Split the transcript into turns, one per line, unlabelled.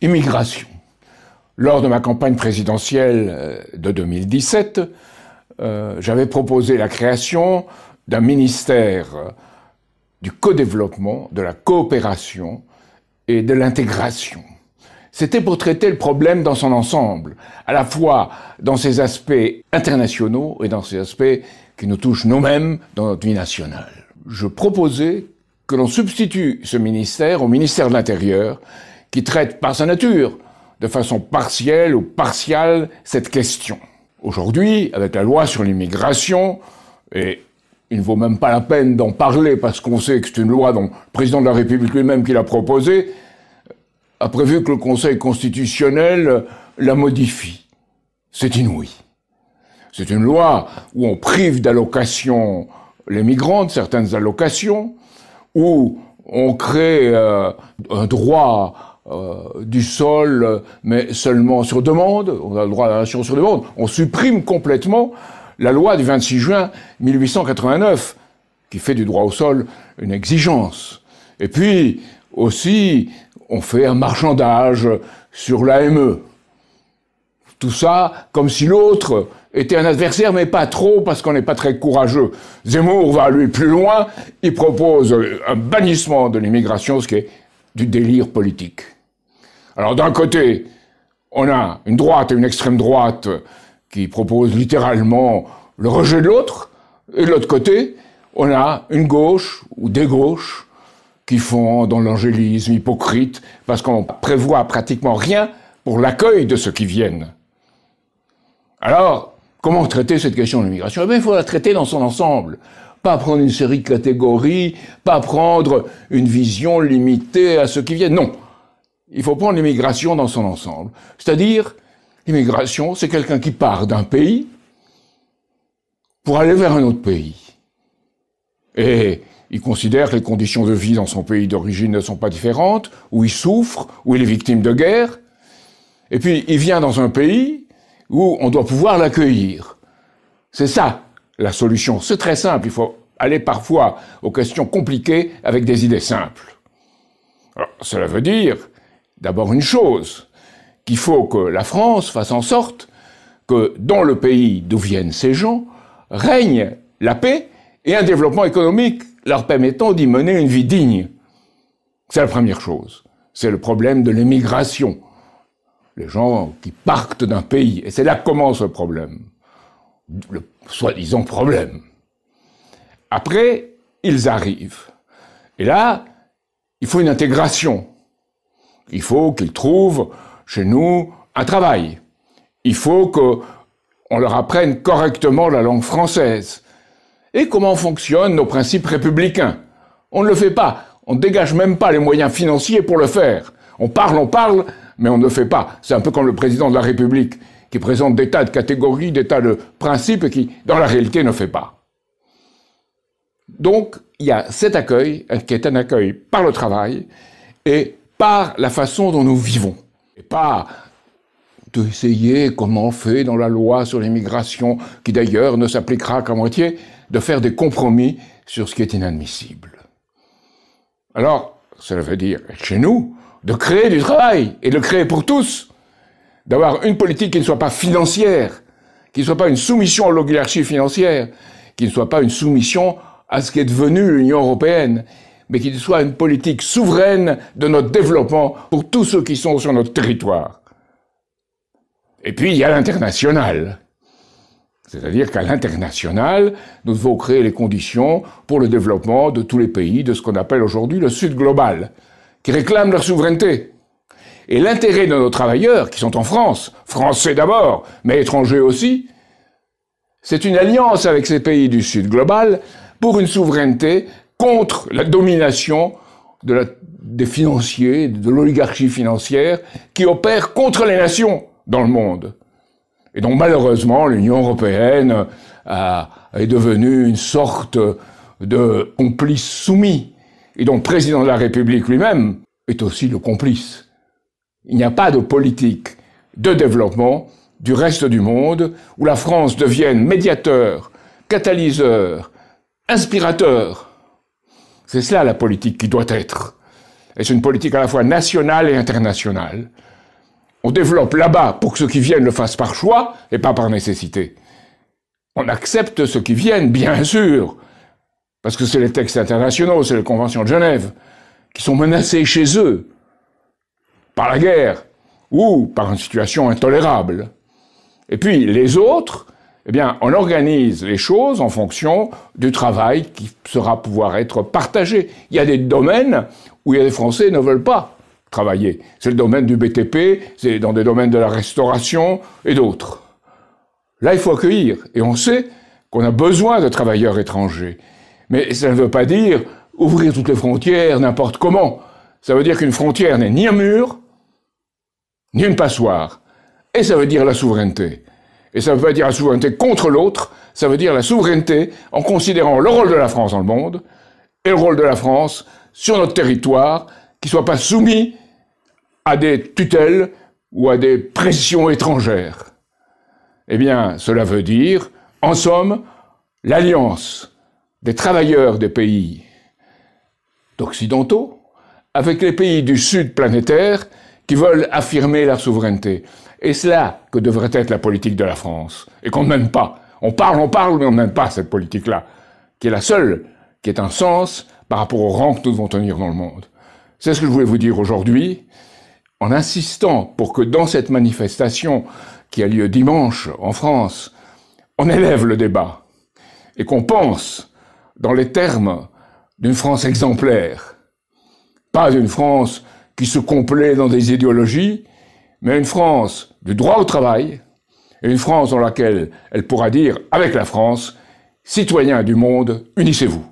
Immigration. Lors de ma campagne présidentielle de 2017, j'avais proposé la création d'un ministère du co-développement, de la coopération et de l'intégration. C'était pour traiter le problème dans son ensemble, à la fois dans ses aspects internationaux et dans ses aspects qui nous touchent nous-mêmes dans notre vie nationale. Je proposais que l'on substitue ce ministère au ministère de l'Intérieur, qui traite par sa nature, de façon partielle ou partiale, cette question. Aujourd'hui, avec la loi sur l'immigration, et il ne vaut même pas la peine d'en parler parce qu'on sait que c'est une loi dont le président de la République lui-même qui l'a proposée, a prévu que le Conseil constitutionnel la modifie. C'est inouï. C'est une loi où on prive d'allocations les migrants, de certaines allocations, où on crée un droit du sol, mais seulement sur demande. On a le droit à la nation sur demande. On supprime complètement la loi du 26 juin 1889, qui fait du droit au sol une exigence. Et puis, aussi, on fait un marchandage sur l'AME. Tout ça comme si l'autre était un adversaire, mais pas trop, parce qu'on n'est pas très courageux. Zemmour va, lui, plus loin. Il propose un bannissement de l'immigration, ce qui est du délire politique. Alors, d'un côté, on a une droite et une extrême droite qui proposent littéralement le rejet de l'autre. Et de l'autre côté, on a une gauche ou des gauches qui font dans l'angélisme hypocrite, parce qu'on prévoit pratiquement rien pour l'accueil de ceux qui viennent. Alors, comment traiter cette question de l'immigration? Eh bien, il faut la traiter dans son ensemble. Pas prendre une série de catégories, pas prendre une vision limitée à ceux qui viennent. Non. Il faut prendre l'immigration dans son ensemble. C'est-à-dire, l'immigration, c'est quelqu'un qui part d'un pays pour aller vers un autre pays. Et il considère que les conditions de vie dans son pays d'origine ne sont pas différentes, où il souffre, où il est victime de guerre. Et puis, il vient dans un pays où on doit pouvoir l'accueillir. C'est ça, la solution. C'est très simple. Il faut aller parfois aux questions compliquées avec des idées simples. Alors, cela veut dire, d'abord une chose, qu'il faut que la France fasse en sorte que dans le pays d'où viennent ces gens, règne la paix et un développement économique leur permettant d'y mener une vie digne. C'est la première chose. C'est le problème de l'immigration. Les gens qui partent d'un pays. Et c'est là que commence le problème. Le soi-disant problème. Après, ils arrivent. Et là, il faut une intégration. Il faut qu'ils trouvent chez nous un travail. Il faut qu'on leur apprenne correctement la langue française. Et comment fonctionnent nos principes républicains? On ne le fait pas. On ne dégage même pas les moyens financiers pour le faire. On parle, mais on ne le fait pas. C'est un peu comme le président de la République, qui présente des tas de catégories, des tas de principes, et qui, dans la réalité, ne fait pas. Donc, il y a cet accueil, qui est un accueil par le travail, et par la façon dont nous vivons. Et pas d'essayer, comme on fait dans la loi sur l'immigration, qui d'ailleurs ne s'appliquera qu'à moitié, de faire des compromis sur ce qui est inadmissible. Alors, cela veut dire, chez nous, de créer du travail, et de le créer pour tous, d'avoir une politique qui ne soit pas financière, qui ne soit pas une soumission à l'oligarchie financière, qui ne soit pas une soumission à ce qui est devenu l'Union européenne, mais qui soit une politique souveraine de notre développement pour tous ceux qui sont sur notre territoire. Et puis, il y a l'international. C'est-à-dire qu'à l'international, nous devons créer les conditions pour le développement de tous les pays de ce qu'on appelle aujourd'hui le Sud global, qui réclament leur souveraineté. Et l'intérêt de nos travailleurs, qui sont en France, français d'abord, mais étrangers aussi, c'est une alliance avec ces pays du Sud global pour une souveraineté contre la domination des financiers, de l'oligarchie financière, qui opère contre les nations dans le monde. Et donc malheureusement, l'Union européenne est devenue une sorte de complice soumis. Et donc le président de la République lui-même est aussi le complice. Il n'y a pas de politique de développement du reste du monde où la France devienne médiateur, catalyseur, inspirateur. C'est cela la politique qui doit être. et c'est une politique à la fois nationale et internationale. On développe là-bas pour que ceux qui viennent le fassent par choix et pas par nécessité. On accepte ceux qui viennent, bien sûr, parce que c'est les textes internationaux, c'est les conventions de Genève, qui sont menacés chez eux par la guerre ou par une situation intolérable. Et puis les autres, eh bien, on organise les choses en fonction du travail qui sera pouvoir être partagé. Il y a des domaines où les Français ne veulent pas travailler. C'est le domaine du BTP, c'est dans des domaines de la restauration et d'autres. Là, il faut accueillir. Et on sait qu'on a besoin de travailleurs étrangers. Mais ça ne veut pas dire ouvrir toutes les frontières n'importe comment. Ça veut dire qu'une frontière n'est ni un mur, ni une passoire. Et ça veut dire la souveraineté. Et ça ne veut pas dire la souveraineté contre l'autre, ça veut dire la souveraineté en considérant le rôle de la France dans le monde et le rôle de la France sur notre territoire, qui ne soit pas soumis à des tutelles ou à des pressions étrangères. Eh bien, cela veut dire, en somme, l'alliance des travailleurs des pays occidentaux avec les pays du sud planétaire qui veulent affirmer leur souveraineté. Et c'est là que devrait être la politique de la France, et qu'on ne mène pas. On parle, mais on ne mène pas cette politique-là, qui est la seule qui ait un sens par rapport au rang que nous devons tenir dans le monde. C'est ce que je voulais vous dire aujourd'hui, en insistant pour que dans cette manifestation qui a lieu dimanche en France, on élève le débat, et qu'on pense dans les termes d'une France exemplaire, pas d'une France qui se complaît dans des idéologies, mais une France du droit au travail, et une France dans laquelle elle pourra dire, avec la France, citoyens du monde, unissez-vous.